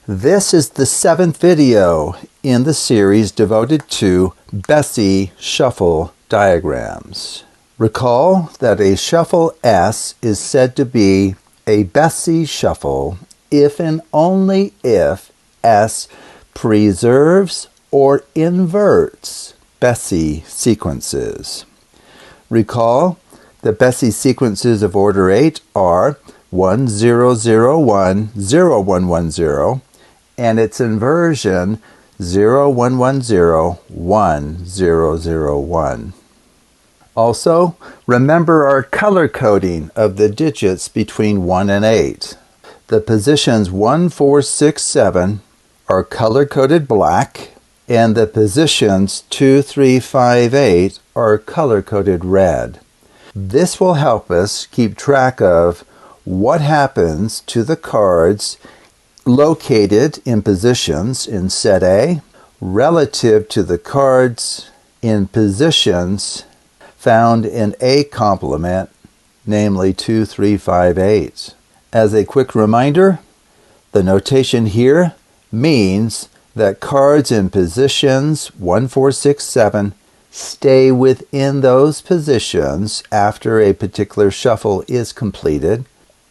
This is the 7th video in the series devoted to Bessey Shuffle diagrams. Recall that a shuffle S is said to be a Bessey shuffle if and only if S preserves or inverts Bessey sequences. Recall that Bessey sequences of order 8 are 1 0 0 1 0 1 1 0 and its inversion 0 1 1 0 1 0 0 1. Also, remember our color coding of the digits between 1 and 8. The positions 1, 4, 6, 7 are color-coded black, and the positions 2, 3, 5, 8 are color-coded red. This will help us keep track of what happens to the cards located in positions in set A relative to the cards in positions found in A complement, namely 2, 3, 5, 8. As a quick reminder, the notation here means that cards in positions 1, 4, 6, 7 stay within those positions after a particular shuffle is completed.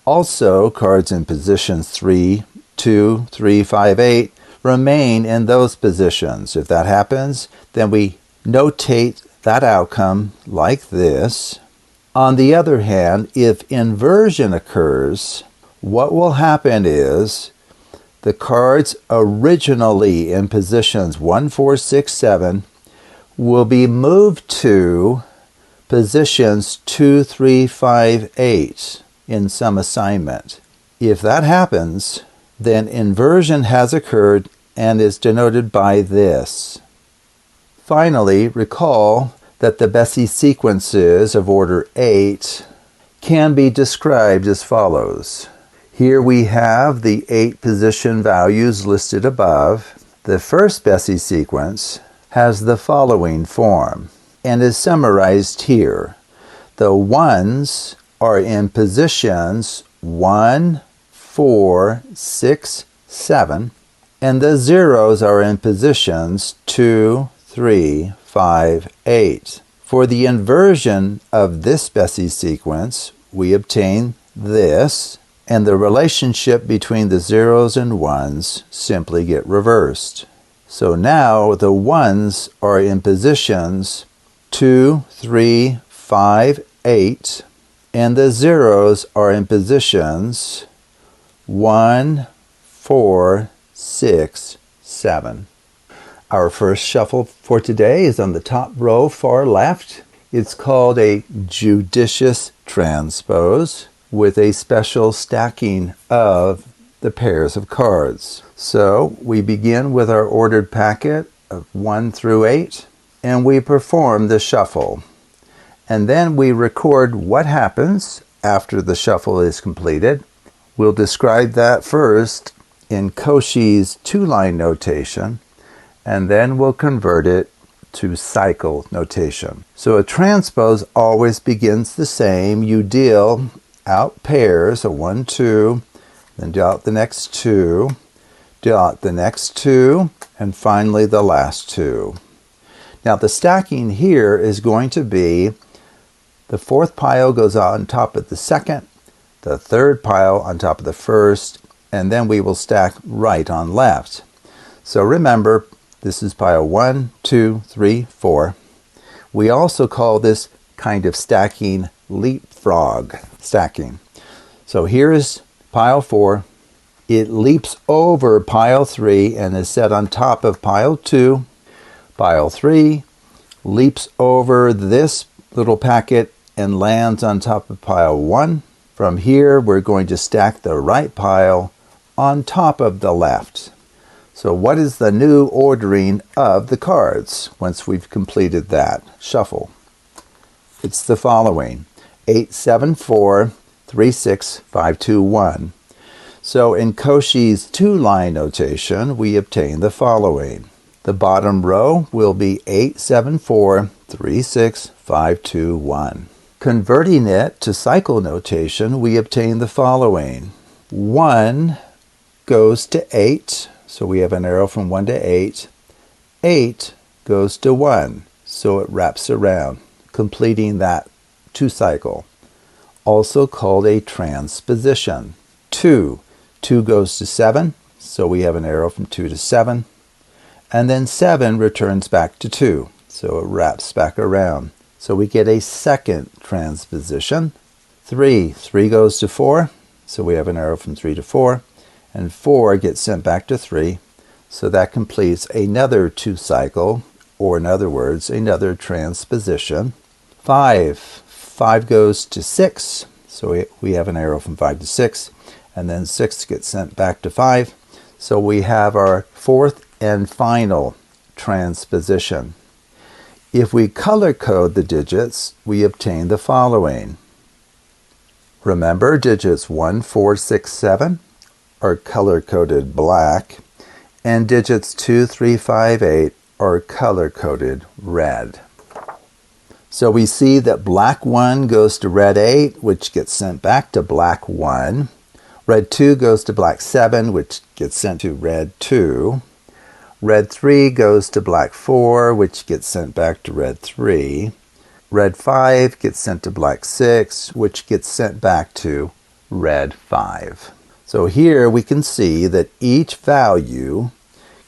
Also, cards in positions 3, 2, 3, 5, 8 remain in those positions. If that happens, then we notate that outcome like this. On the other hand, if inversion occurs, what will happen is the cards originally in positions 1, 4, 6, 7 will be moved to positions 2, 3, 5, 8 in some assignment. If that happens, then inversion has occurred and is denoted by this. Finally, recall that the Bessey sequences of order 8 can be described as follows. Here we have the 8 position values listed above. The first Bessey sequence has the following form and is summarized here. The ones are in positions 1, 4, 6, 7, and the zeros are in positions 2, 3, 5, 8. For the inversion of this Bessey sequence, we obtain this, and the relationship between the zeros and ones simply get reversed. So now the ones are in positions 2, 3, 5, 8, and the zeros are in positions 1, 4, 6, 7. Our first shuffle for today is on the top row, far left. It's called a judicious transpose with a special stacking of the pairs of cards. So we begin with our ordered packet of 1 through 8, and we perform the shuffle. And then we record what happens after the shuffle is completed. We'll describe that first in Cauchy's 2-line notation, and then we'll convert it to cycle notation. So a transpose always begins the same. You deal out pairs, a 1, 2, then deal out the next 2, deal out the next 2, and finally the last 2. Now the stacking here is going to be the 4th pile goes on top of the 2nd, the 3rd pile on top of the 1st, and then we will stack right on left. So remember, this is pile 1, 2, 3, 4. We also call this kind of stacking leapfrog stacking. So here is pile 4. It leaps over pile 3 and is set on top of pile 2. Pile 3 leaps over this little packet and lands on top of pile 1. From here, we're going to stack the right pile on top of the left. So what is the new ordering of the cards once we've completed that shuffle? It's the following: 8, 7, 4, 3, 6, 5, 2, 1. So in Cauchy's 2-line notation, we obtain the following. The bottom row will be 8, 7, 4, 3, 6, 5, 2, 1. Converting it to cycle notation, we obtain the following. 1, goes to 8, so we have an arrow from 1 to 8. 8 goes to 1, so it wraps around, completing that 2 cycle, also called a transposition. 2 goes to 7, so we have an arrow from 2 to 7, and then 7 returns back to 2, so it wraps back around. So we get a second transposition. 3 goes to 4, so we have an arrow from 3 to 4, and 4 gets sent back to 3, so that completes another 2 cycle, or in other words, another transposition. 5 goes to 6, so we have an arrow from 5 to 6, and then 6 gets sent back to 5, so we have our fourth and final transposition. If we color code the digits, we obtain the following. Remember, digits 1, 4, 6, 7 are color-coded black, and digits 2, 3, 5, 8 are color-coded red. So we see that black 1 goes to red 8, which gets sent back to black 1. Red 2 goes to black 7, which gets sent to red 2. Red 3 goes to black 4, which gets sent back to red 3. Red 5 gets sent to black 6, which gets sent back to red 5. So here we can see that each value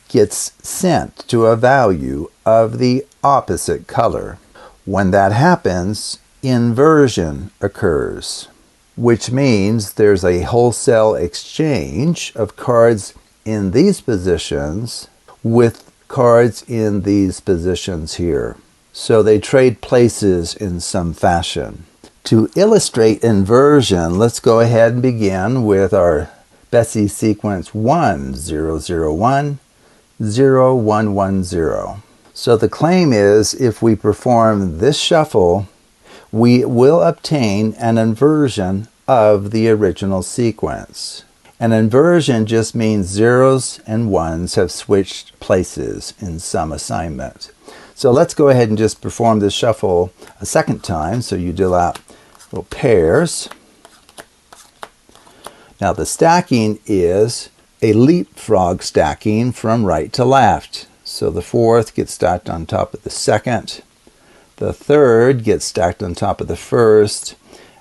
gets sent to a value of the opposite color. When that happens, inversion occurs, which means there's a wholesale exchange of cards in these positions with cards in these positions here. So they trade places in some fashion. To illustrate inversion, let's go ahead and begin with our Bessey sequence 1, 0, 0, 1, 0, 1, 1, 0. So the claim is if we perform this shuffle, we will obtain an inversion of the original sequence. An inversion just means zeros and ones have switched places in some assignment. So let's go ahead and just perform this shuffle a second time. So you deal out little pairs. Now the stacking is a leapfrog stacking from right to left. So the fourth gets stacked on top of the second. The third gets stacked on top of the first.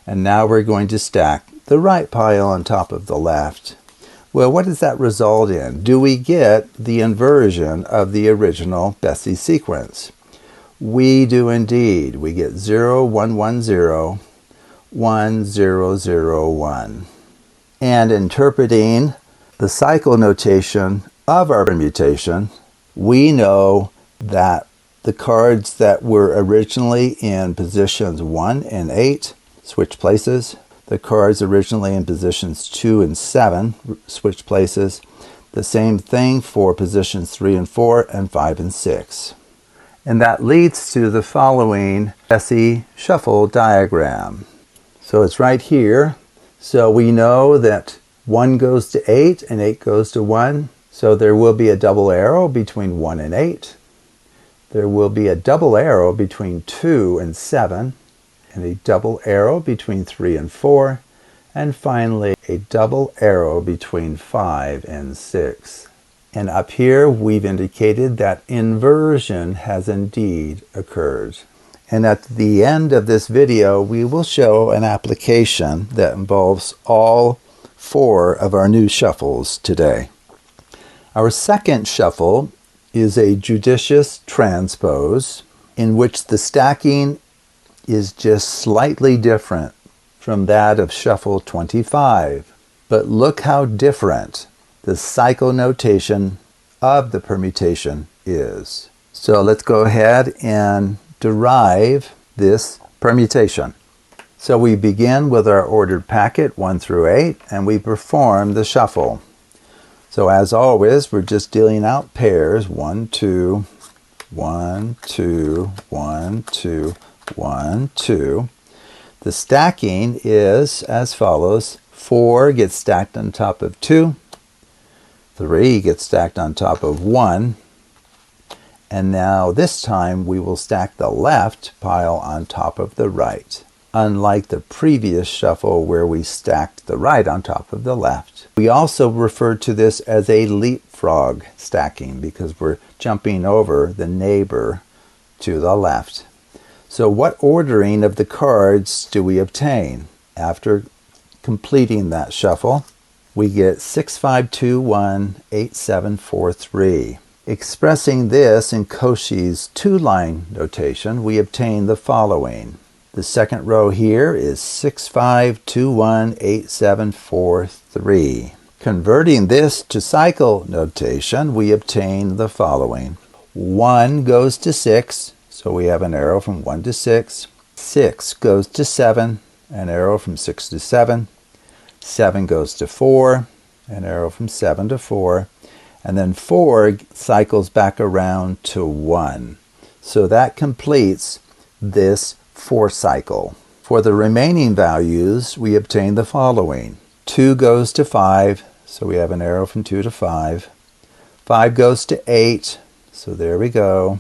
And now we're going to stack the right pile on top of the left. Well, what does that result in? Do we get the inversion of the original Bessey sequence? We do indeed. We get 0, 1, 1, 0, 1, 0, 0, 1. And interpreting the cycle notation of our permutation, we know that the cards that were originally in positions 1 and 8 switch places. The cards originally in positions 2 and 7 switch places. The same thing for positions 3 and 4 and 5 and 6. And that leads to the following Bessey Shuffle diagram. So it's right here. So we know that 1 goes to 8 and 8 goes to 1. So there will be a double arrow between 1 and 8. There will be a double arrow between 2 and 7. And a double arrow between 3 and 4, and finally a double arrow between 5 and 6. And up here we've indicated that inversion has indeed occurred. And at the end of this video we will show an application that involves all 4 of our new shuffles today. Our second shuffle is a judicious transpose in which the stacking is just slightly different from that of shuffle 25. But look how different the cycle notation of the permutation is. So let's go ahead and derive this permutation. So we begin with our ordered packet 1 through 8 and we perform the shuffle. So as always, we're just dealing out pairs 1, 2, 1, 2, 1, 2, 1, 2. The stacking is as follows. 4 gets stacked on top of 2. 3 gets stacked on top of 1. And now this time we will stack the left pile on top of the right. unlike the previous shuffle where we stacked the right on top of the left. We also refer to this as a leapfrog stacking because we're jumping over the neighbor to the left. So what ordering of the cards do we obtain? After completing that shuffle, we get 6, 5, 2, 1, 8, 7, 4, 3. Expressing this in Cauchy's two-line notation, we obtain the following. The second row here is 6, 5, 2, 1, 8, 7, 4, 3. Converting this to cycle notation, we obtain the following. 1 goes to 6, so we have an arrow from 1 to 6. 6 goes to 7, an arrow from 6 to 7. 7 goes to 4, an arrow from 7 to 4. And then 4 cycles back around to 1. So that completes this 4 cycle. For the remaining values, we obtain the following. 2 goes to 5, so we have an arrow from 2 to 5. 5 goes to 8, so there we go.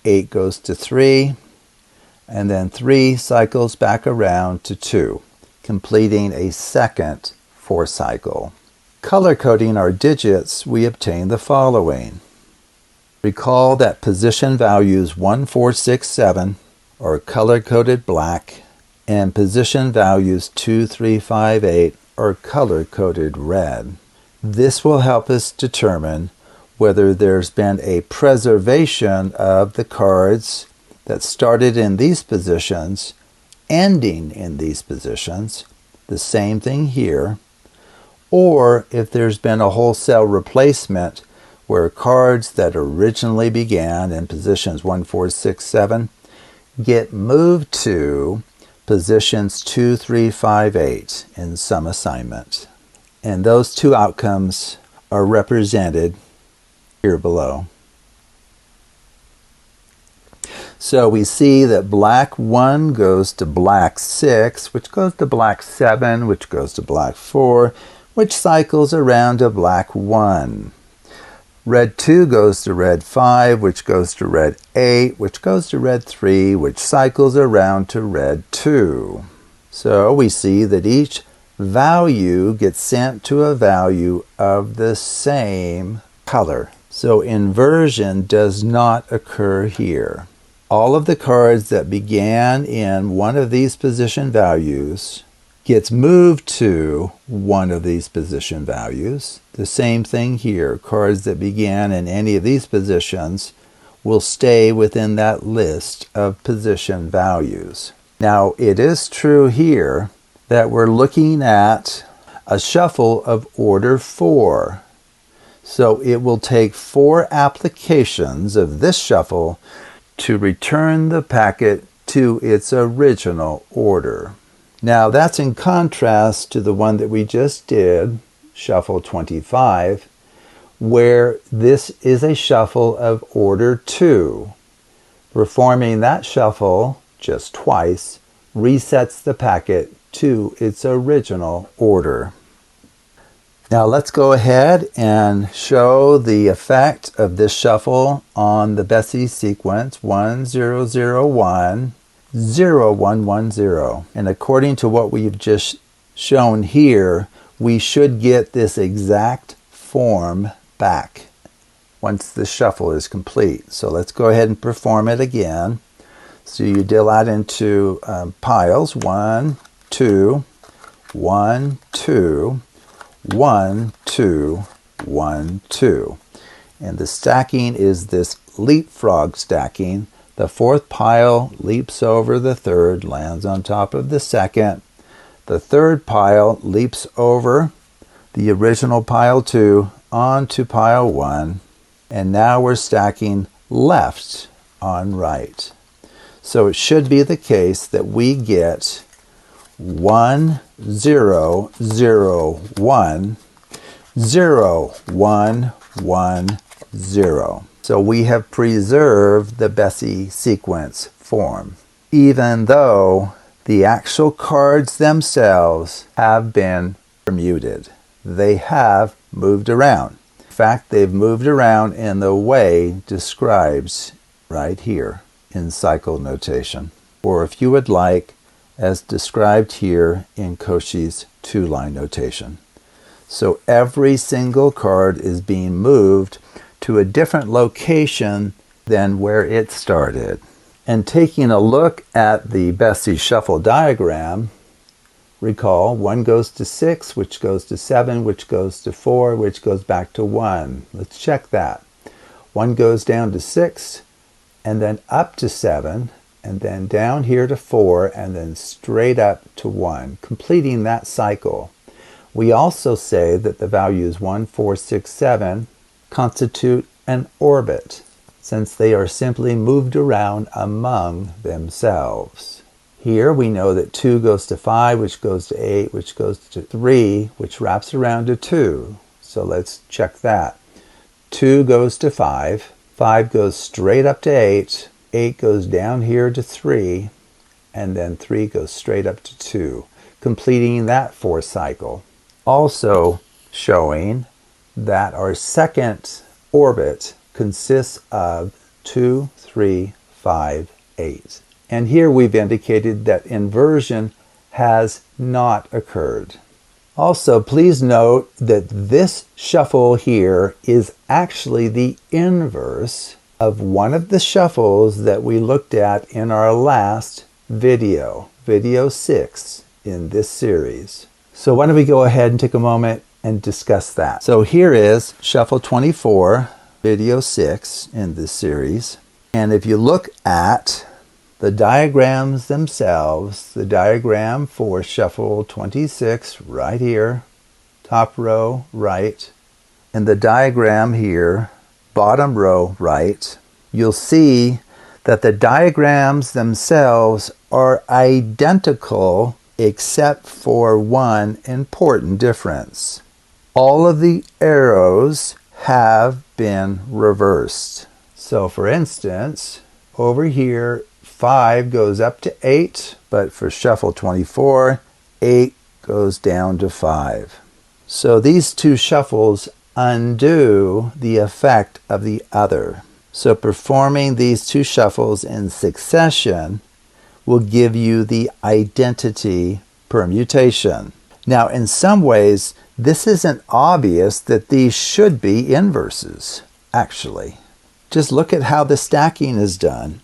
8 goes to 3, and then 3 cycles back around to 2, completing a second 4 cycle. Color coding our digits, we obtain the following. Recall that position values 1, 4, 6, 7 are color-coded black, and position values 2, 3, 5, 8 are color-coded red. This will help us determine whether there's been a preservation of the cards that started in these positions, ending in these positions, the same thing here, or if there's been a wholesale replacement where cards that originally began in positions 1, 4, 6, 7 get moved to positions 2, 3, 5, 8 in some assignment. And those two outcomes are represented here below. So we see that black 1 goes to black 6, which goes to black 7, which goes to black 4, which cycles around to black 1. Red 2 goes to red 5, which goes to red 8, which goes to red 3, which cycles around to red 2. So we see that each value gets sent to a value of the same color. So inversion does not occur here. All of the cards that began in one of these position values gets moved to one of these position values. The same thing here. Cards that began in any of these positions will stay within that list of position values. Now, it is true here that we're looking at a shuffle of order 4. So it will take 4 applications of this shuffle to return the packet to its original order. Now that's in contrast to the one that we just did, shuffle 25, where this is a shuffle of order 2. Performing that shuffle just twice resets the packet to its original order. Now let's go ahead and show the effect of this shuffle on the Bessey sequence 1, 0, 0, 1, 0, 1, 1, 0. And according to what we've just shown here, we should get this exact form back once the shuffle is complete. So let's go ahead and perform it again. So you deal out into piles, 1, 2, 1, 2, 1, 2, 1, 2. And the stacking is this leapfrog stacking. The fourth pile leaps over the third, lands on top of the second. The third pile leaps over the original pile 2 onto pile 1. And now we're stacking left on right. So it should be the case that we get 1, 0, 0, 1, 0, 1, 1, 0. So we have preserved the Bessey sequence form, even though the actual cards themselves have been permuted. They have moved around. In fact, they've moved around in the way described right here in cycle notation. Or if you would like, as described here in Cauchy's two-line notation. So every single card is being moved to a different location than where it started. And taking a look at the Bessey Shuffle diagram, recall 1 goes to 6, which goes to 7, which goes to 4, which goes back to 1. Let's check that. 1 goes down to 6, and then up to 7, and then down here to 4, and then straight up to 1, completing that cycle. We also say that the values 1, 4, 6, 7 constitute an orbit, since they are simply moved around among themselves. Here we know that 2 goes to 5, which goes to 8, which goes to 3, which wraps around to 2. So let's check that. 2 goes to 5, 5 goes straight up to 8, 8 goes down here to 3, and then 3 goes straight up to 2, completing that 4th cycle. Also showing that our second orbit consists of 2, 3, 5, 8. And here we've indicated that inversion has not occurred. Also, please note that this shuffle here is actually the inverse of one of the shuffles that we looked at in our last video, video 6 in this series. So why don't we go ahead and take a moment and discuss that. So here is shuffle 24, video 6 in this series. And if you look at the diagrams themselves, the diagram for shuffle 26 right here, top row right, and the diagram here, bottom row right, you'll see that the diagrams themselves are identical except for one important difference. All of the arrows have been reversed. So for instance, over here, 5 goes up to 8, but for shuffle 24, 8 goes down to 5. So these two shuffles undo the effect of the other. So performing these two shuffles in succession will give you the identity permutation. Now, in some ways, this isn't obvious that these should be inverses, actually. Just look at how the stacking is done.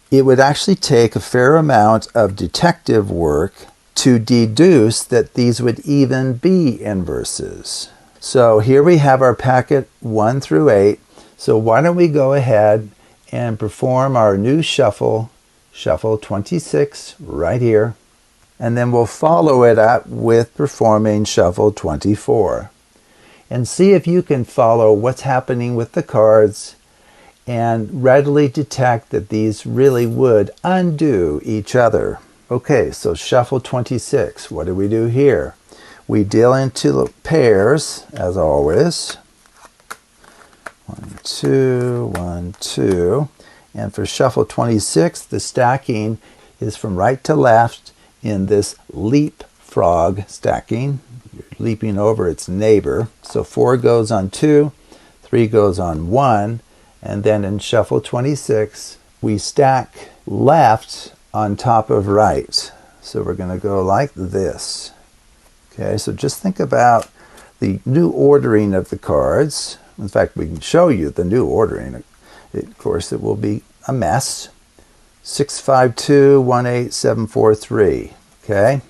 It would actually take a fair amount of detective work to deduce that these would even be inverses. So here we have our packet 1 through 8. So why don't we go ahead and perform our new shuffle, shuffle 26 right here, and then we'll follow it up with performing shuffle 24. And see if you can follow what's happening with the cards and readily detect that these really would undo each other. Okay, so shuffle 26, what do we do here? We deal into pairs, as always. 1, 2, 1, 2. And for shuffle 26, the stacking is from right to left in this leapfrog stacking. You're leaping over its neighbor. So 4 goes on 2, 3 goes on 1, and then in shuffle 26, we stack left on top of right. So we're going to go like this. Okay, so just think about the new ordering of the cards. In fact, we can show you the new ordering. Of course, it will be a mess. 6, 5, 2, 1, 8, 7, 4, 3. Okay?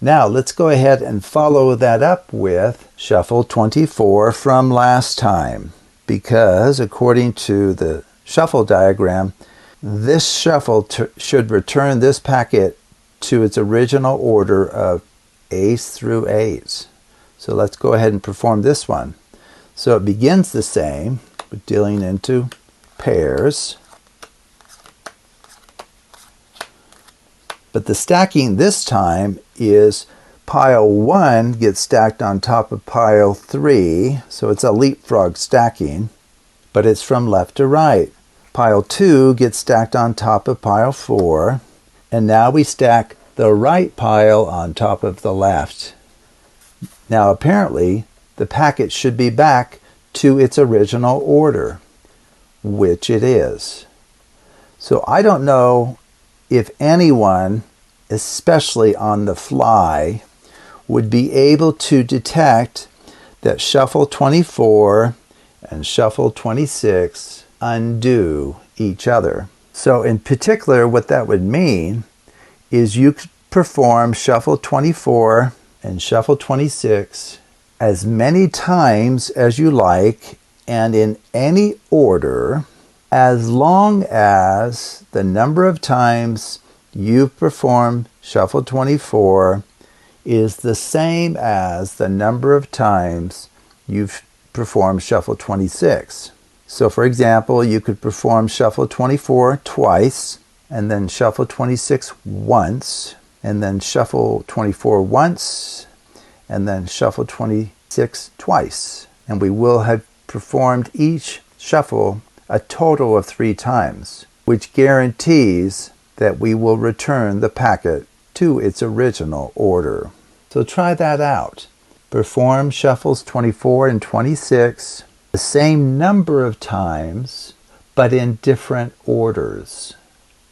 Now, let's go ahead and follow that up with shuffle 24 from last time. Because, according to the shuffle diagram, this shuffle should return this packet to its original order of ace through 8. So let's go ahead and perform this one. So it begins the same, but dealing into pairs. But the stacking this time is pile 1 gets stacked on top of pile 3, so it's a leapfrog stacking, but it's from left to right. Pile 2 gets stacked on top of pile 4, and now we stack the right pile on top of the left. Now apparently, the packet should be back to its original order, which it is. So I don't know if anyone especially on the fly, would be able to detect that shuffle 24 and shuffle 26 undo each other. So in particular, what that would mean is you could perform shuffle 24 and shuffle 26 as many times as you like and in any order, as long as the number of times you've performed shuffle 24 is the same as the number of times you've performed shuffle 26. So for example, you could perform shuffle 24 twice, and then shuffle 26 once, and then shuffle 24 once, and then shuffle 26 twice. And we will have performed each shuffle a total of 3 times, which guarantees that we will return the packet to its original order. So try that out. Perform shuffles 24 and 26 the same number of times, but in different orders,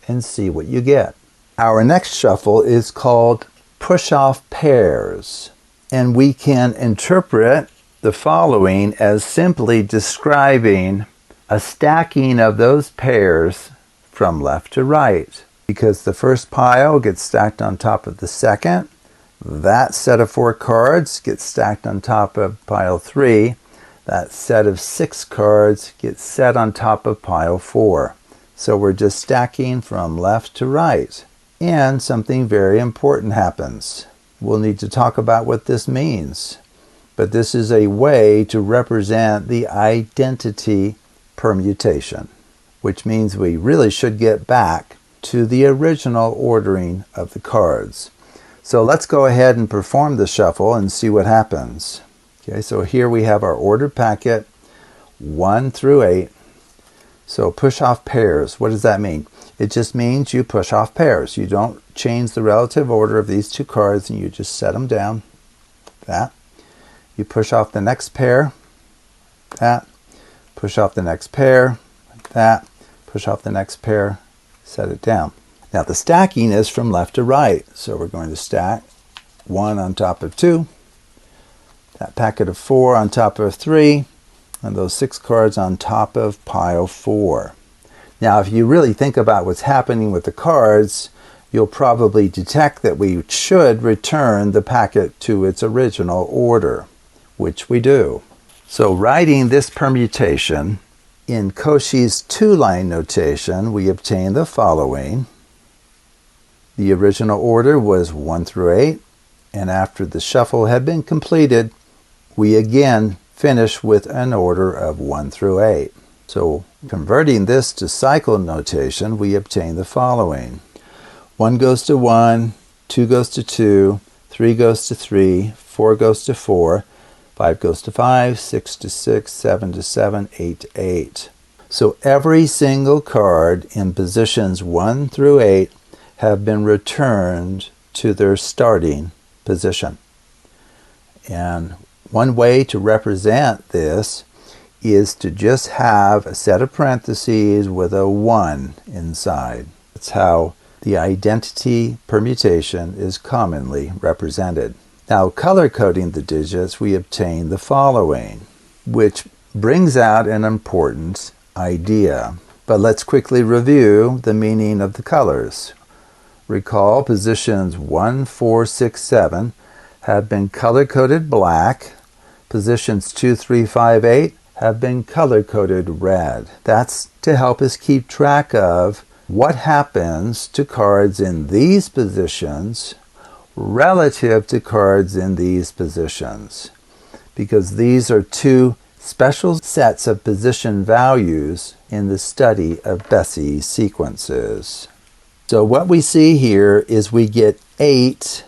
and see what you get. Our next shuffle is called push-off pairs, and we can interpret the following as simply describing a stacking of those pairs from left to right, because the first pile gets stacked on top of the second. That set of 4 cards gets stacked on top of pile 3. That set of 6 cards gets set on top of pile 4. So we're just stacking from left to right. And something very important happens. We'll need to talk about what this means. But this is a way to represent the identity permutation, which means we really should get back to the original ordering of the cards. So let's go ahead and perform the shuffle and see what happens. Okay, so here we have our ordered packet 1 through 8. So push off pairs, what does that mean? It just means you push off pairs. You don't change the relative order of these 2 cards, and you just set them down. That. You push off the next pair. That. Push off the next pair. That. Push off the next pair. Set it down. Now the stacking is from left to right. So we're going to stack 1 on top of 2. That packet of 4 on top of 3. And those 6 cards on top of pile 4. Now, if you really think about what's happening with the cards, you'll probably detect that we should return the packet to its original order, which we do. So writing this permutation in Cauchy's 2-line notation, we obtain the following. The original order was 1 through 8, and after the shuffle had been completed, we again finish with an order of 1 through 8. So converting this to cycle notation, we obtain the following. 1 goes to 1, 2 goes to 2, 3 goes to 3, 4 goes to 4, 5 goes to 5, 6 to 6, 7 to 7, 8 to 8. So every single card in positions 1 through 8 have been returned to their starting position. And one way to represent this is to just have a set of parentheses with a 1 inside. That's how the identity permutation is commonly represented. Now, color coding the digits, we obtain the following, which brings out an important idea. But let's quickly review the meaning of the colors. Recall positions 1, 4, 6, 7 have been color-coded black. Positions 2, 3, 5, 8 have been color-coded red. That's to help us keep track of what happens to cards in these positions relative to cards in these positions, because these are 2 special sets of position values in the study of Bessey sequences. So what we see here is we get 8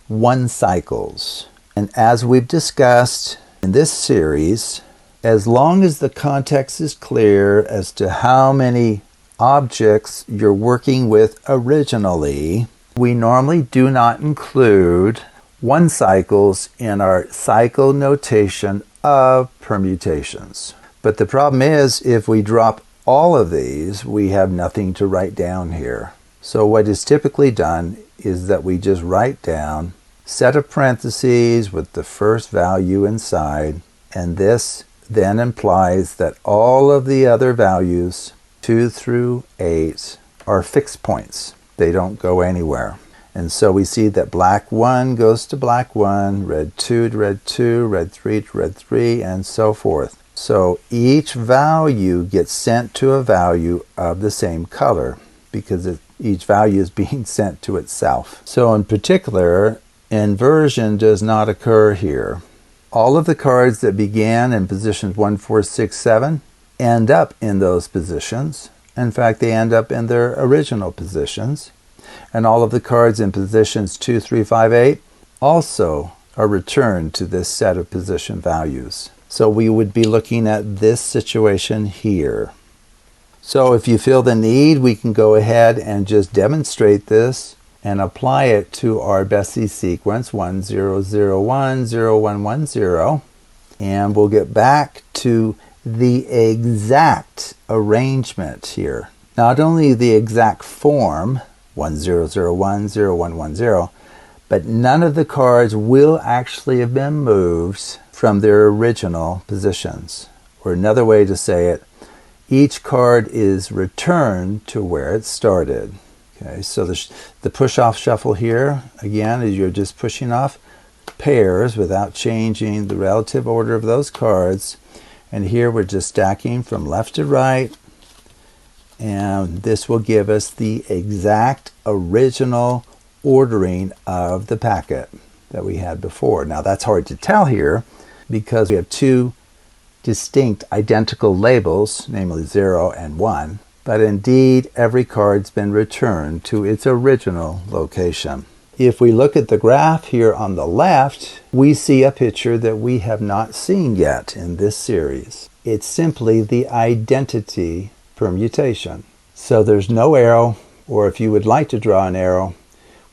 1 cycles. And as we've discussed in this series, as long as the context is clear as to how many objects you're working with originally, we normally do not include 1 cycles in our cycle notation of permutations. But the problem is, if we drop all of these, we have nothing to write down here. So what is typically done is that we just write down set of parentheses with the first value inside, and this then implies that all of the other values 2 through 8 are fixed points. They don't go anywhere. And so we see that black 1 goes to black 1, red 2 to red 2, red 3 to red 3, and so forth. So each value gets sent to a value of the same color because each value is being sent to itself. So in particular, inversion does not occur here. All of the cards that began in positions 1, 4, 6, 7 end up in those positions. In fact, they end up in their original positions. And all of the cards in positions 2, 3, 5, 8 also are returned to this set of position values. So we would be looking at this situation here. So if you feel the need, we can go ahead and just demonstrate this and apply it to our Bessey sequence 1, 0, 0, 1, 0, 1, 1, 0. And we'll get back to the exact arrangement here. Not only the exact form, 1, 0, 0, 1, 0, 1, 1, 0, but none of the cards will actually have been moved from their original positions. Or another way to say it, each card is returned to where it started. Okay, so the push-off shuffle here, again, is you're just pushing off pairs without changing the relative order of those cards. And here we're just stacking from left to right. And this will give us the exact original ordering of the packet that we had before. Now that's hard to tell here because we have two distinct identical labels, namely 0 and 1. But indeed, every card's been returned to its original location. If we look at the graph here on the left, we see a picture that we have not seen yet in this series. It's simply the identity permutation. So there's no arrow, or if you would like to draw an arrow,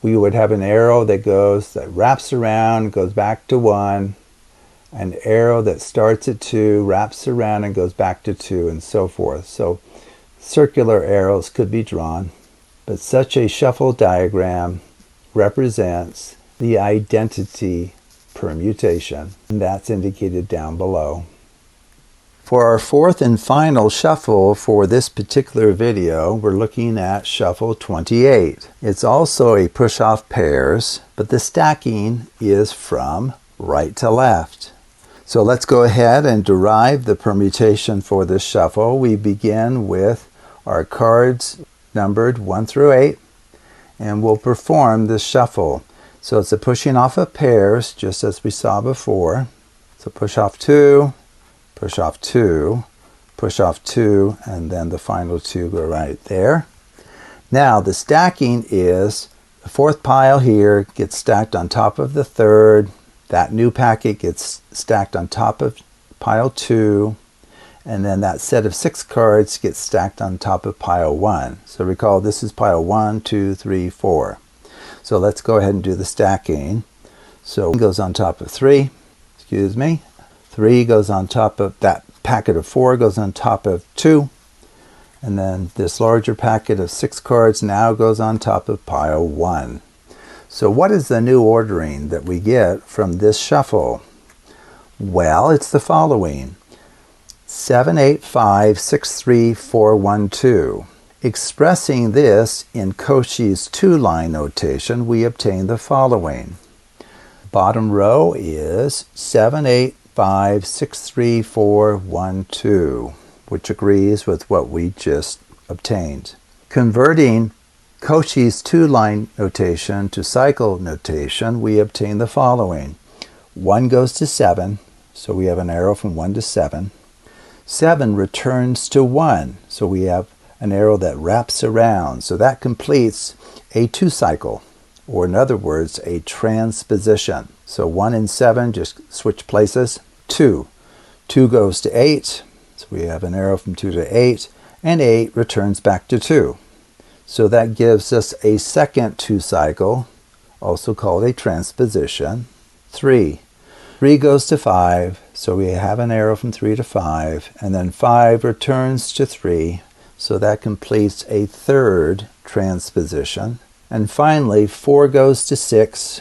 we would have an arrow that wraps around, goes back to 1, an arrow that starts at 2, wraps around and goes back to 2, and so forth. So circular arrows could be drawn, but such a shuffle diagram represents the identity permutation, and that's indicated down below. For our fourth and final shuffle for this particular video, we're looking at shuffle 28. It's also a push-off pairs, but the stacking is from right to left. So let's go ahead and derive the permutation for this shuffle. We begin with our cards numbered 1 through 8, and we'll perform this shuffle. So it's a pushing off of pairs, just as we saw before. So push off 2, push off 2, push off 2, and then the final 2 go right there. Now the stacking is the fourth pile here gets stacked on top of the third. That new packet gets stacked on top of pile 2, and then that set of 6 cards gets stacked on top of pile 1. So recall this is pile 1, 2, 3, 4. So let's go ahead and do the stacking. So 1 goes on top of 3, 3 goes on top of that packet of 4 goes on top of 2, and then this larger packet of 6 cards now goes on top of pile 1. So what is the new ordering that we get from this shuffle? Well, it's the following. 7, 8, 5, 6, 3, 4, 1, 2. Expressing this in Cauchy's 2-line notation, we obtain the following. Bottom row is 7, 8, 5, 6, 3, 4, 1, 2, which agrees with what we just obtained. Converting Cauchy's 2-line notation to cycle notation, we obtain the following. 1 goes to 7, so we have an arrow from 1 to 7. 7 returns to 1, so we have an arrow that wraps around. So that completes a 2 cycle, or in other words, a transposition. So 1 and 7 just switch places. 2 goes to 8, so we have an arrow from 2 to 8, and 8 returns back to 2. So that gives us a second 2 cycle, also called a transposition. 3 goes to 5, so we have an arrow from 3 to 5, and then 5 returns to 3, so that completes a third transposition. And finally, 4 goes to 6,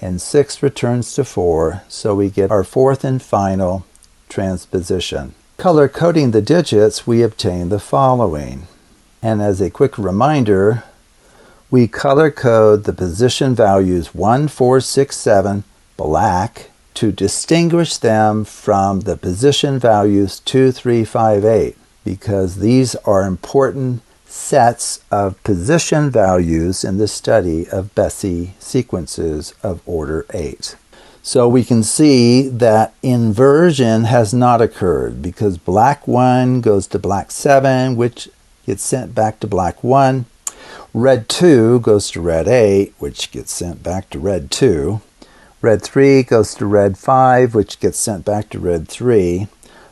and 6 returns to 4, so we get our fourth and final transposition. Color coding the digits, we obtain the following. And as a quick reminder, we color code the position values 1, 4, 6, 7 black to distinguish them from the position values 2, 3, 5, 8, because these are important sets of position values in the study of Bessey sequences of order 8. So we can see that inversion has not occurred because black 1 goes to black 7, which gets sent back to black 1. Red 2 goes to red 8, which gets sent back to red 2. Red 3 goes to red 5, which gets sent back to red 3.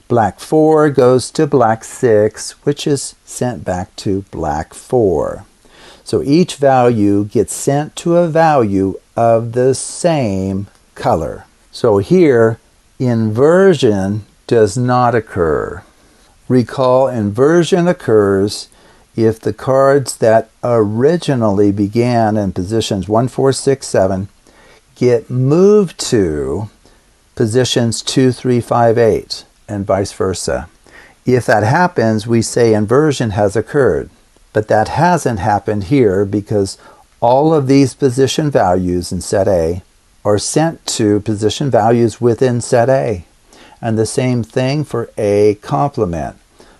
Black 4 goes to black 6, which is sent back to black 4. So each value gets sent to a value of the same color. So here, inversion does not occur. Recall, inversion occurs if the cards that originally began in positions 1, 4, 6, 7 get moved to positions 2, 3, 5, 8, and vice versa. If that happens, we say inversion has occurred. But that hasn't happened here because all of these position values in set A are sent to position values within set A. And the same thing for A complement.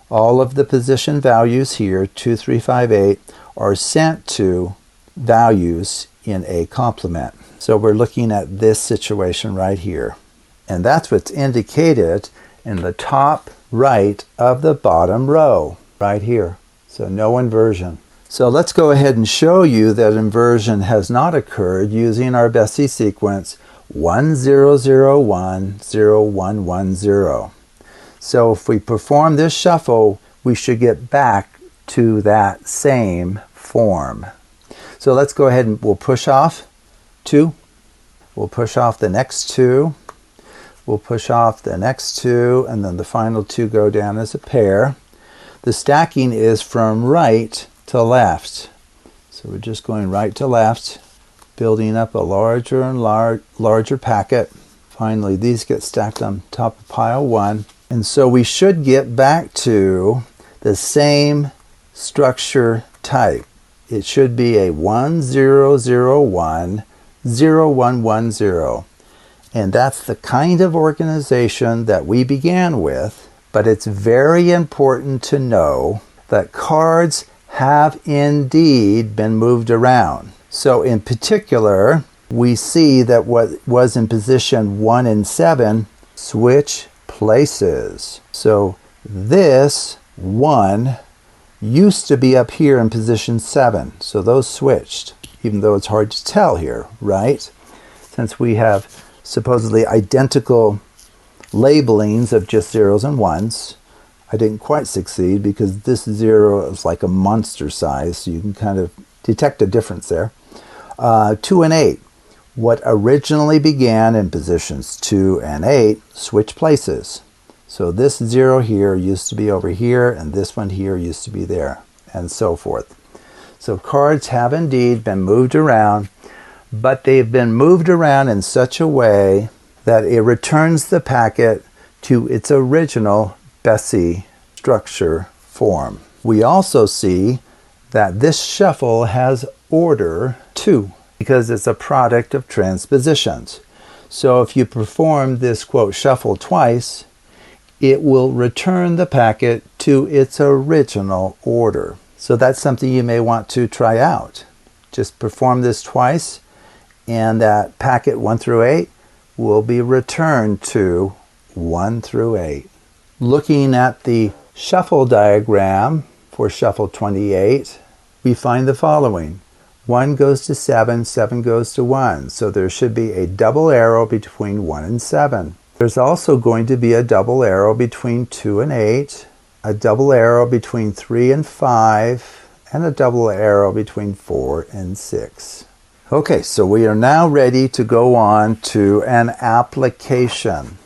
All of the position values here, 2, 3, 5, 8, are sent to values in A complement. So we're looking at this situation right here. And that's what's indicated in the top right of the bottom row, right here. So no inversion. So let's go ahead and show you that inversion has not occurred using our Bessey sequence 1, 0, 0, 1, 0, 1, 1, 0. So if we perform this shuffle, we should get back to that same form. So let's go ahead and we'll push off 2. We'll push off the next 2. We'll push off the next 2, and then the final 2 go down as a pair. The stacking is from right to left. So we're just going right to left, building up a larger and larger packet. Finally, these get stacked on top of pile 1. And so we should get back to the same structure type. It should be a 1, 0, 0, 1, 0, 1, 1, 0. And that's the kind of organization that we began with. But it's very important to know that cards have indeed been moved around. So in particular, we see that what was in position 1 and 7 switch places. So this 1 used to be up here in position 7. So those switched, even though it's hard to tell here, right? Since we have supposedly identical labelings of just zeros and ones. I didn't quite succeed because this 0 is like a monster size, so you can kind of detect a difference there. 2 and 8. What originally began in positions 2 and 8 switch places. So this 0 here used to be over here, and this one here used to be there, and so forth. So cards have indeed been moved around, but they've been moved around in such a way that it returns the packet to its original Bessey structure form. We also see that this shuffle has order 2 because it's a product of transpositions. So if you perform this quote shuffle twice, it will return the packet to its original order. So that's something you may want to try out. Just perform this twice, and that packet 1 through 8 will be returned to 1 through 8. Looking at the shuffle diagram for shuffle 28, we find the following. 1 goes to 7, 7 goes to 1. So there should be a double arrow between 1 and 7. There's also going to be a double arrow between 2 and 8, a double arrow between 3 and 5, and a double arrow between 4 and 6. Okay, so we are now ready to go on to an application.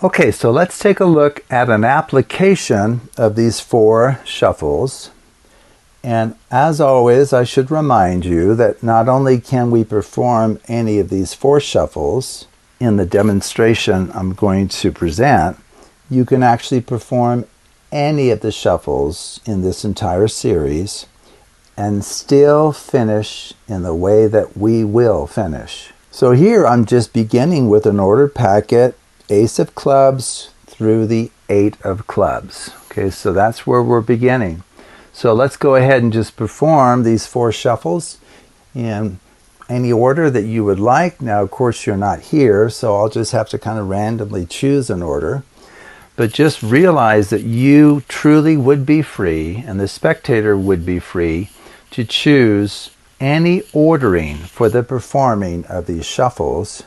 Okay, so let's take a look at an application of these 4 shuffles. And as always, I should remind you that not only can we perform any of these 4 shuffles in the demonstration I'm going to present, you can actually perform any of the shuffles in this entire series and still finish in the way that we will finish. So here I'm just beginning with an ordered packet, ace of clubs through the 8 of clubs. Okay, so that's where we're beginning. So let's go ahead and just perform these 4 shuffles in any order that you would like. Now, of course, you're not here, so I'll just have to kind of randomly choose an order. But just realize that you truly would be free, and the spectator would be free, to choose any ordering for the performing of these shuffles.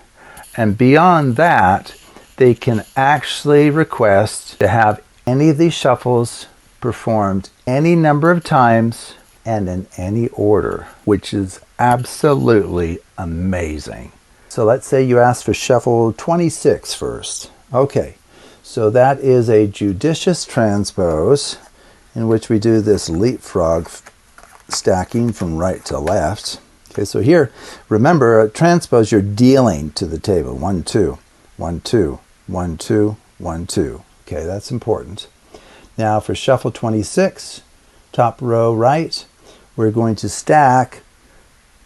And beyond that, they can actually request to have any of these shuffles performed any number of times and in any order, which is absolutely amazing. So let's say you ask for shuffle 26 first. Okay, so that is a judicious transpose in which we do this leapfrog stacking from right to left. Okay, so here, remember, a transpose, you're dealing to the table. 1, 2, 1, 2, 1, 2, 1, 2. Okay, that's important. Now for shuffle 26, top row right, we're going to stack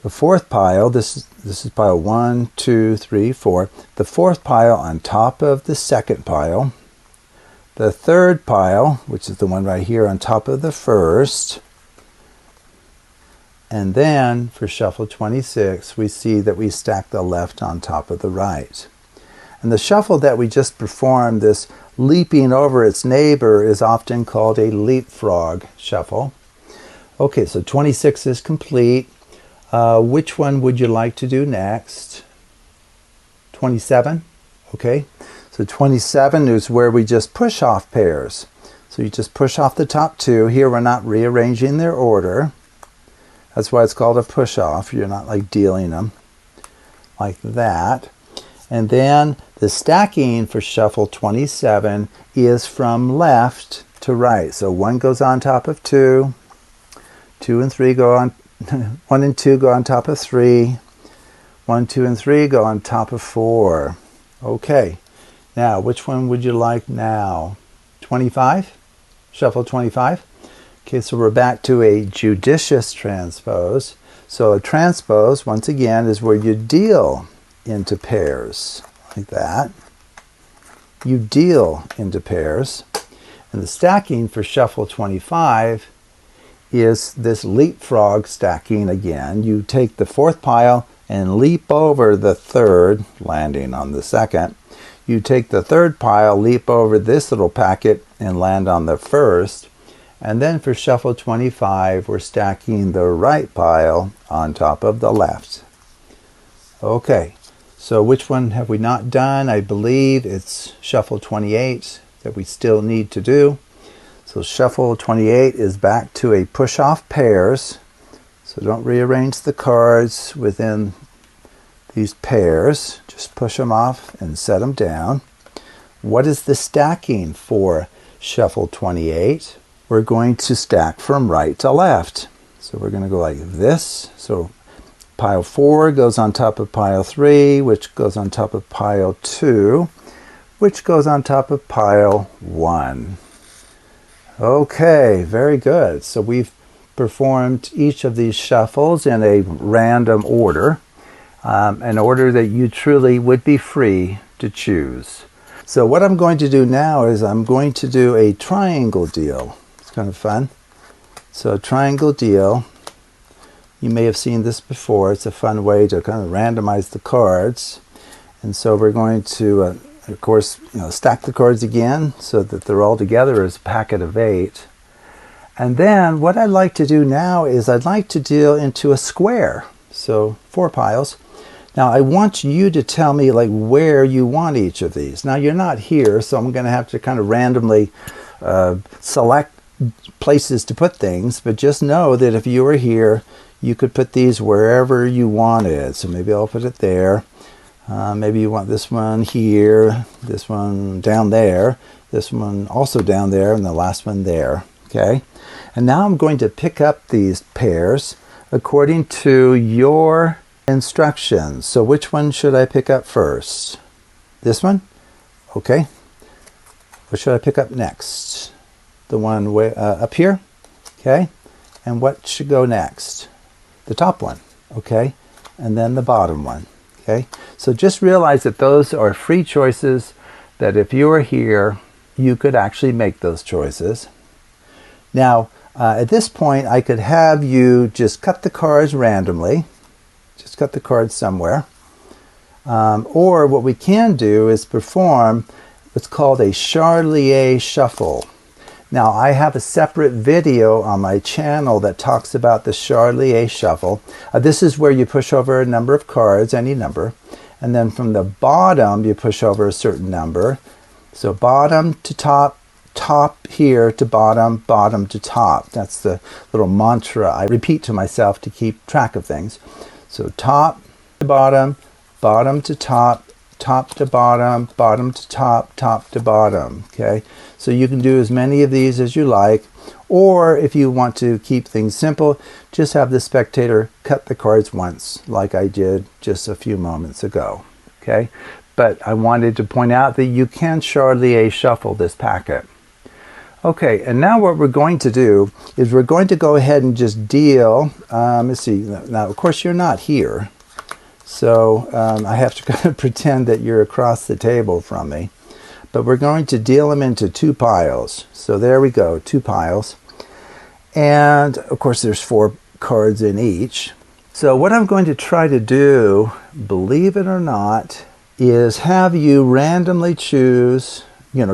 the 4th pile. This is pile 1, 2, 3, 4. The 4th pile on top of the 2nd pile. The 3rd pile, which is the one right here, on top of the 1st. And then for shuffle 26, we see that we stack the left on top of the right. And the shuffle that we just performed, this leaping over its neighbor, is often called a leapfrog shuffle. Okay, so 26 is complete. Which one would you like to do next? 27? Okay, so 27 is where we just push off pairs. So you just push off the top 2. Here we're not rearranging their order. That's why it's called a push off. You're not like dealing them like that. And then the stacking for shuffle 27 is from left to right. So 1 goes on top of 2, 2 and 3 go on, 1 and 2 go on top of 3, 1, 2, and 3 go on top of 4. Okay, now which one would you like now? 25? Shuffle 25? Okay, so we're back to a judicious transpose. So a transpose, once again, is where you deal into pairs, like that. You deal into pairs. And the stacking for shuffle 25 is this leapfrog stacking again. You take the 4th pile and leap over the 3rd, landing on the 2nd. You take the 3rd pile, leap over this little packet, and land on the 1st. And then for shuffle 25, we're stacking the right pile on top of the left. Okay, so which one have we not done? I believe it's shuffle 28 that we still need to do. So shuffle 28 is back to a push-off pairs. So don't rearrange the cards within these pairs. Just push them off and set them down. What is the stacking for shuffle 28? We're going to stack from right to left. So we're going to go like this. So pile 4 goes on top of pile 3, which goes on top of pile 2, which goes on top of pile 1. Okay, very good. So we've performed each of these shuffles in a random order, an order that you truly would be free to choose. So what I'm going to do now is I'm going to do a triangle deal. It's kind of fun. So a triangle deal, you may have seen this before. It's a fun way to kind of randomize the cards. And so we're going to, of course, stack the cards again so that they're all together as a packet of 8. And then what I'd like to do now is I'd like to deal into a square. So 4 piles. Now I want you to tell me like where you want each of these. Now you're not here, so I'm going to have to kind of randomly select places to put things, but just know that if you were here, you could put these wherever you wanted. So maybe I'll put it there. Maybe you want this one here, this one down there, this one also down there, and the last one there. Okay, and now I'm going to pick up these pairs according to your instructions. So which one should I pick up first? This one? Okay. What should I pick up next? The one way up here? Okay. And what should go next? The top one. Okay. And then the bottom one. Okay. So just realize that those are free choices, that if you were here, you could actually make those choices. Now, at this point, I could have you just cut the cards randomly. Just cut the cards somewhere. Or what we can do is perform what's called a Bessey Shuffle. Now, I have a separate video on my channel that talks about the Bessey Shuffle. This is where you push over a number of cards, any number, and then from the bottom, you push over a certain number. So bottom to top, top here to bottom, bottom to top. That's the little mantra I repeat to myself to keep track of things. So top to bottom, bottom to top, top to bottom, bottom to top, top to bottom. Okay, so you can do as many of these as you like, or if you want to keep things simple, just have the spectator cut the cards once, like I did just a few moments ago. Okay, but I wanted to point out that you can Bessey Shuffle this packet. Okay, and now what we're going to do is we're going to go ahead and just deal, let's see, now of course you're not here, so I have to kind of pretend that you're across the table from me, but we're going to deal them into two piles. So there we go, two piles, and of course there's 4 cards in each. So what I'm going to try to do, believe it or not, is have you randomly choose,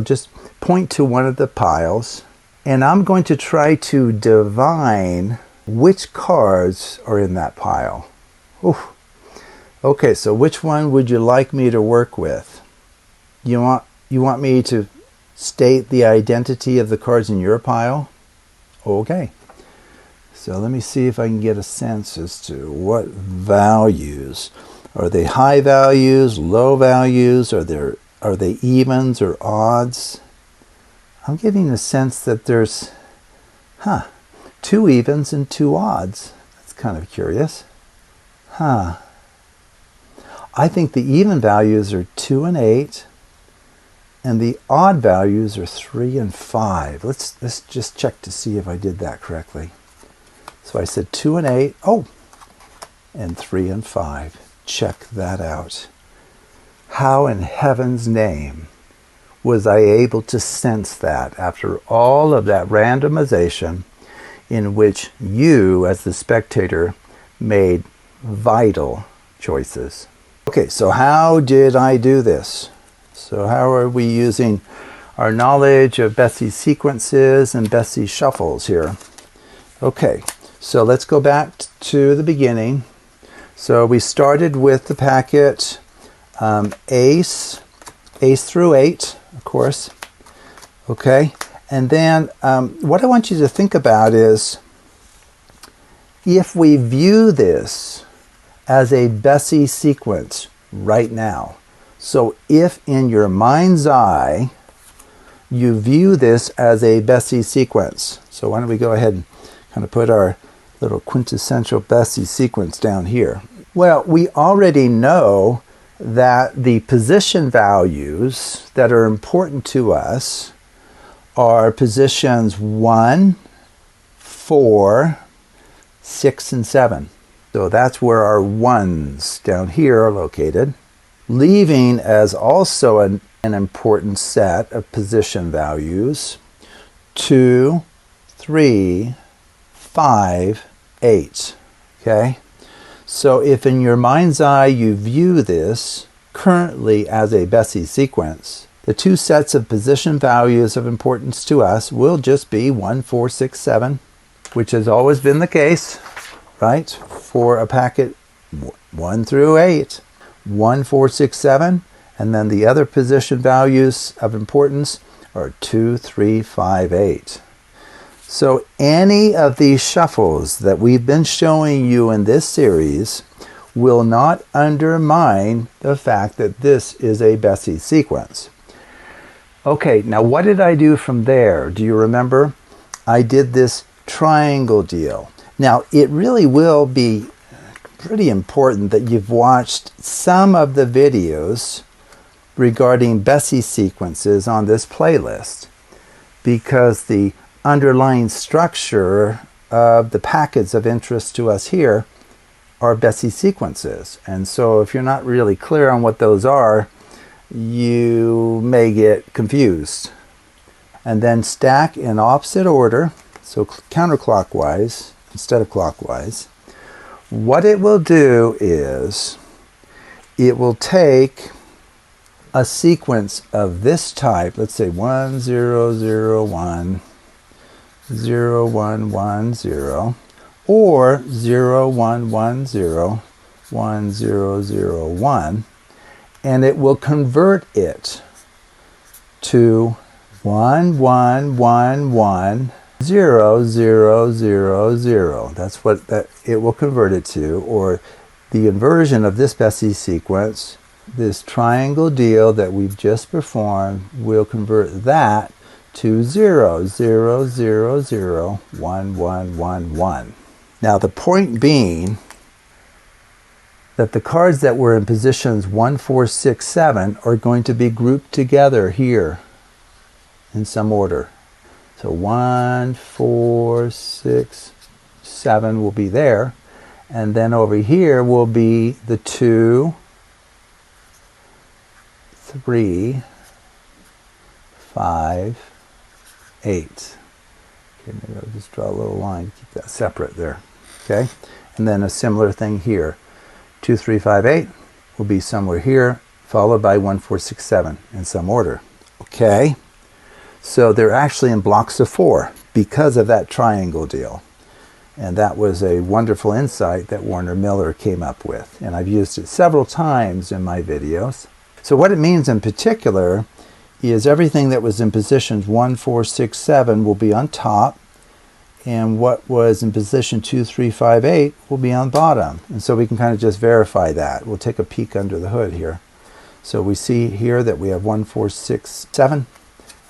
just point to one of the piles, and I'm going to try to divine which cards are in that pile. Oof. Okay, so which one would you like me to work with? You want me to state the identity of the cards in your pile? Okay. So let me see if I can get a sense as to what values. Are they high values, low values? Are they evens or odds? I'm getting a sense that there's, 2 evens and 2 odds. That's kind of curious. I think the even values are 2 and 8, and the odd values are 3 and 5. Let's just check to see if I did that correctly. So I said 2 and 8, and 3 and 5. Check that out. How in heaven's name was I able to sense that after all of that randomization in which you, as the spectator, made vital choices? Okay, so how did I do this? So how are we using our knowledge of Bessey Sequences and Bessey Shuffles here? Okay, so let's go back to the beginning. So we started with the packet ace through 8, of course. Okay, and then what I want you to think about is, if we view this as a Bessey sequence right now, so if in your mind's eye you view this as a Bessey sequence, so why don't we go ahead and kind of put our little quintessential Bessey sequence down here. Well, we already know that the position values that are important to us are positions 1, 4, 6, and 7. So that's where our 1s down here are located, leaving as also an important set of position values 2, 3, 5, 8. Okay? So if in your mind's eye you view this currently as a Bessey sequence, the 2 sets of position values of importance to us will just be 1, 4, 6, 7, which has always been the case, right? For a packet 1 through 8, 1, 4, 6, 7, and then the other position values of importance are 2, 3, 5, 8. So any of these shuffles that we've been showing you in this series will not undermine the fact that this is a Bessey sequence. Okay, now what did I do from there? Do you remember? I did this triangle deal. Now, it really will be pretty important that you've watched some of the videos regarding Bessey sequences on this playlist, because the underlying structure of the packets of interest to us here are Bessey sequences. And so if you're not really clear on what those are, you may get confused. And then stack in opposite order, so counterclockwise instead of clockwise. What it will do is it will take a sequence of this type, let's say 1 0 0 1 0 1 1 0, or 0 1 1 0 1 0 0 1, and it will convert it to 1 1 1 1 0 0 0 0. That's what it will convert it to, or the inversion of this Bessey sequence. This triangle deal that we've just performed will convert that to 0 0 0 0 1 1 1 1. Now the point being that the cards that were in positions 1 4 6 7 are going to be grouped together here in some order. So 1 4 6 7 will be there, and then over here will be the 2 3 5 8. Okay, maybe I'll just draw a little line to keep that separate there. Okay, and then a similar thing here. 2 3 5 8 will be somewhere here, followed by 1 4 6 7 in some order. Okay, so they're actually in blocks of 4 because of that triangle deal. And that was a wonderful insight that Warner Miller came up with, and I've used it several times in my videos. So what it means in particular is everything that was in positions 1 4 6 7 will be on top, and what was in position 2 3 5 8 will be on bottom. And so we can kind of just verify that. We'll take a peek under the hood here. So we see here that we have 1 4 6 7,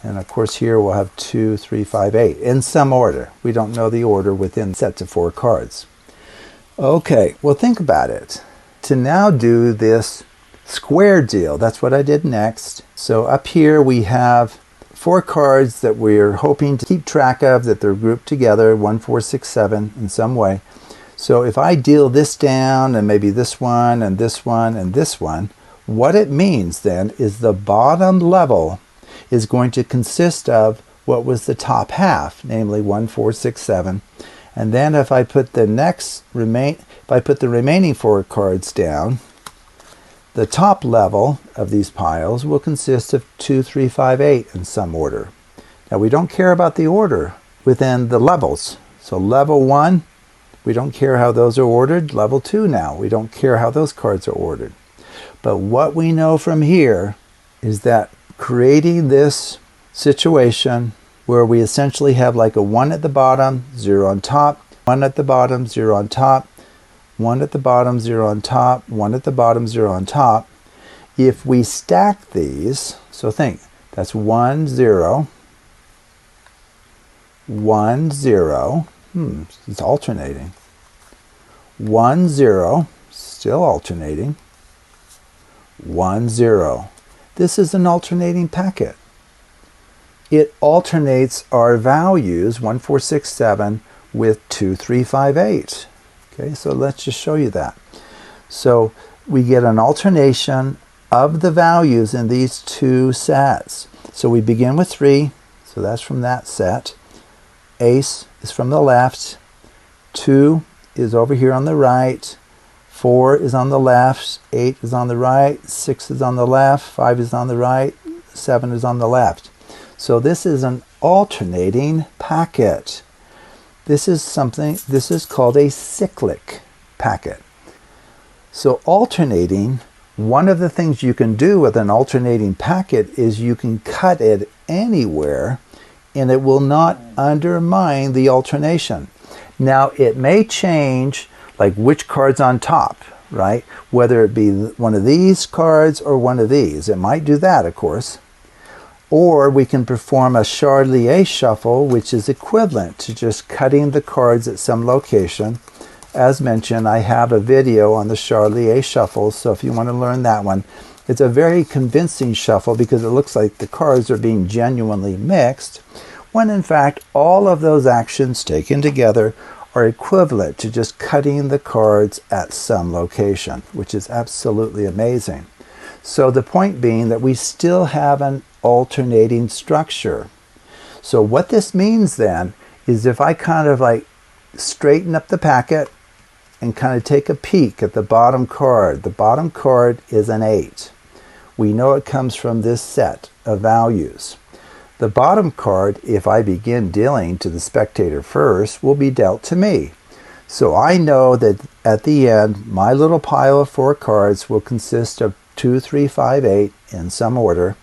and of course here we'll have 2 3 5 8 in some order. We don't know the order within sets of 4 cards. Okay, well, think about it. To now do this square deal, that's what I did next. So up here we have 4 cards that we're hoping to keep track of, that they're grouped together 1 4 6 7 in some way. So if I deal this down, and maybe this one and this one and this one, what it means then is the bottom level is going to consist of what was the top half, namely 1 4 6 7. And then if I put the remaining 4 cards down, the top level of these piles will consist of 2 3 5 8 in some order. Now we don't care about the order within the levels. So level 1, we don't care how those are ordered. Level 2 now, we don't care how those cards are ordered. But what we know from here is that creating this situation where we essentially have like a 1 at the bottom, 0 on top, 1 at the bottom, 0 on top, 1 at the bottom, 0 on top, 1 at the bottom, 0 on top. If we stack these, so think, that's 1 0, 1 0, it's alternating. 1 0, still alternating. 1 0. This is an alternating packet. It alternates our values 1 4 6 7 with 2 3 5 8. Okay, so let's just show you that. So we get an alternation of the values in these 2 sets. So we begin with 3, so that's from that set. Ace is from the left, 2 is over here on the right, 4 is on the left, 8 is on the right, 6 is on the left, 5 is on the right, 7 is on the left. So this is an alternating packet. This is called a cyclic packet. So alternating, one of the things you can do with an alternating packet is you can cut it anywhere and it will not undermine the alternation. Now it may change like which card's on top, right? Whether it be one of these cards or one of these. It might do that, of course. Or we can perform a Charlier shuffle, which is equivalent to just cutting the cards at some location. As mentioned, I have a video on the Charlier shuffle, so if you want to learn that one, it's a very convincing shuffle because it looks like the cards are being genuinely mixed, when in fact all of those actions taken together are equivalent to just cutting the cards at some location, which is absolutely amazing. So the point being that we still have an alternating structure. So what this means then is if I kind of like straighten up the packet and kind of take a peek at the bottom card is an 8. We know it comes from this set of values. The bottom card, if I begin dealing to the spectator first, will be dealt to me. So I know that at the end, my little pile of 4 cards will consist of 2, 3, 5, 8 in some order.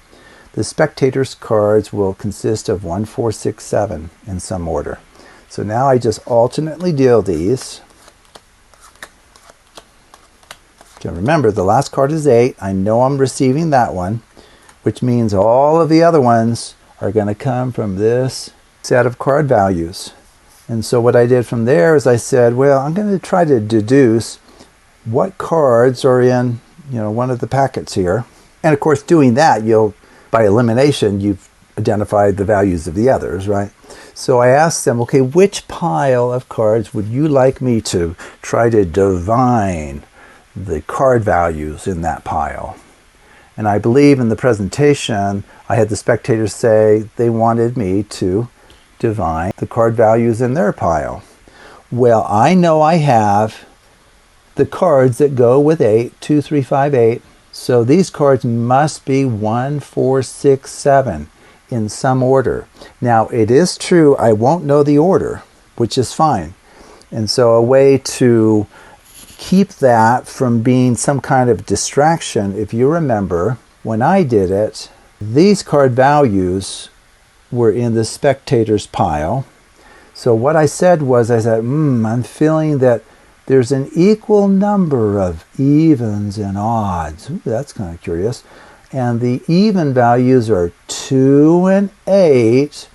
The spectator's cards will consist of 1, 4, 6, 7 in some order. So now I just alternately deal these. Okay, remember, the last card is 8. I know I'm receiving that one, which means all of the other ones are going to come from this set of card values. And so what I did from there is I said, well, I'm going to try to deduce what cards are in, one of the packets here. And of course, doing that, by elimination, you've identified the values of the others, right? So I asked them, okay, which pile of cards would you like me to try to divine the card values in that pile? And I believe in the presentation, I had the spectators say they wanted me to divine the card values in their pile. Well, I know I have the cards that go with 8, 2, 3, 5, 8. So these cards must be 1, 4, 6, 7 in some order. Now, it is true I won't know the order, which is fine. And so a way to keep that from being some kind of distraction, if you remember, when I did it, these card values were in the spectator's pile. So what I said was, I'm feeling that there's an equal number of evens and odds. Ooh, that's kind of curious. And the even values are 2 and 8,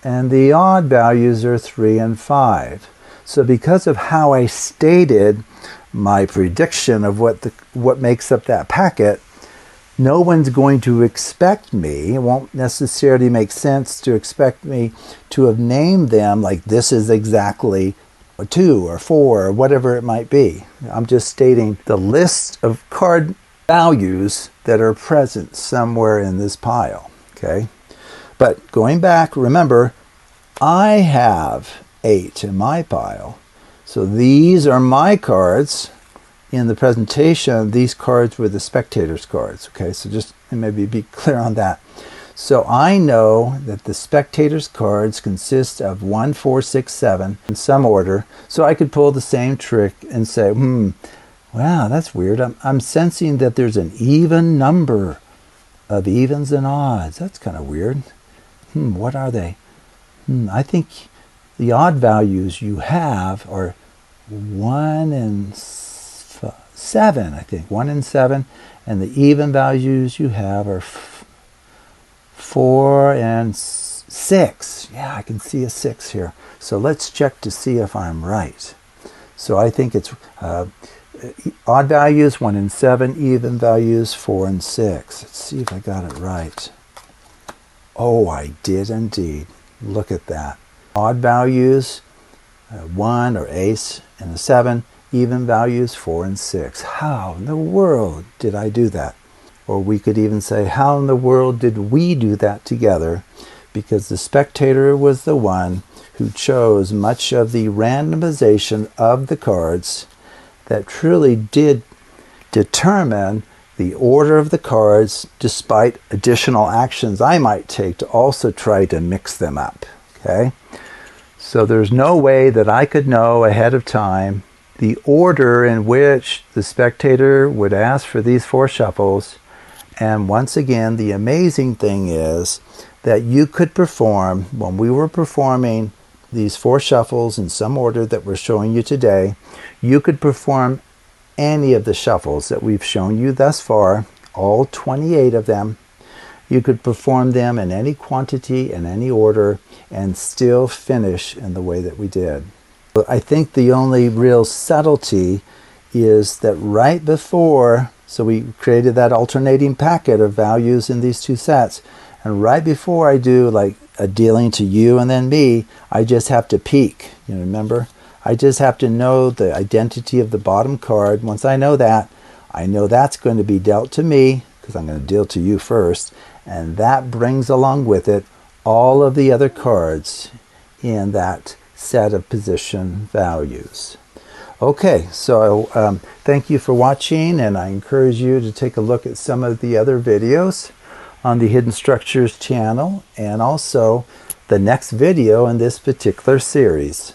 and the odd values are 3 and 5. So because of how I stated my prediction of what makes up that packet, no one's going to expect me, it won't necessarily make sense to expect me to have named them like this is exactly 2 or 4 or whatever it might be. I'm just stating the list of card values that are present somewhere in this pile. Okay? But going back, remember, I have 8 in my pile. So these are my cards. In the presentation, these cards were the spectator's cards. Okay, so just maybe be clear on that. So I know that the spectator's cards consist of 1, 4, 6, 7 in some order. So I could pull the same trick and say, wow, that's weird. I'm sensing that there's an even number of evens and odds. That's kind of weird. What are they? I think the odd values you have are 1 and 7, I think. 1 and 7. And the even values you have are 4 and 6. Yeah, I can see a 6 here. So let's check to see if I'm right. So I think it's odd values 1 and 7, even values 4 and 6. Let's see if I got it right. Oh, I did indeed. Look at that. Odd values 1 or ace and a 7. Even values 4 and 6. How in the world did I do that? Or we could even say, how in the world did we do that together? Because the spectator was the one who chose much of the randomization of the cards that truly did determine the order of the cards, despite additional actions I might take to also try to mix them up. Okay? So there's no way that I could know ahead of time the order in which the spectator would ask for these 4 shuffles. And once again, the amazing thing is that you could perform, when we were performing these 4 shuffles in some order that we're showing you today, you could perform any of the shuffles that we've shown you thus far, all 28 of them. You could perform them in any quantity, in any order, and still finish in the way that we did. I think the only real subtlety is that right before, so we created that alternating packet of values in these two sets, and right before I do like a dealing to you and then me, I just have to peek. You remember? I just have to know the identity of the bottom card. Once I know that's going to be dealt to me, because I'm going to deal to you first, and that brings along with it all of the other cards in that set of position values. Okay, so thank you for watching, and I encourage you to take a look at some of the other videos on the Hidden Structures channel, and also the next video in this particular series.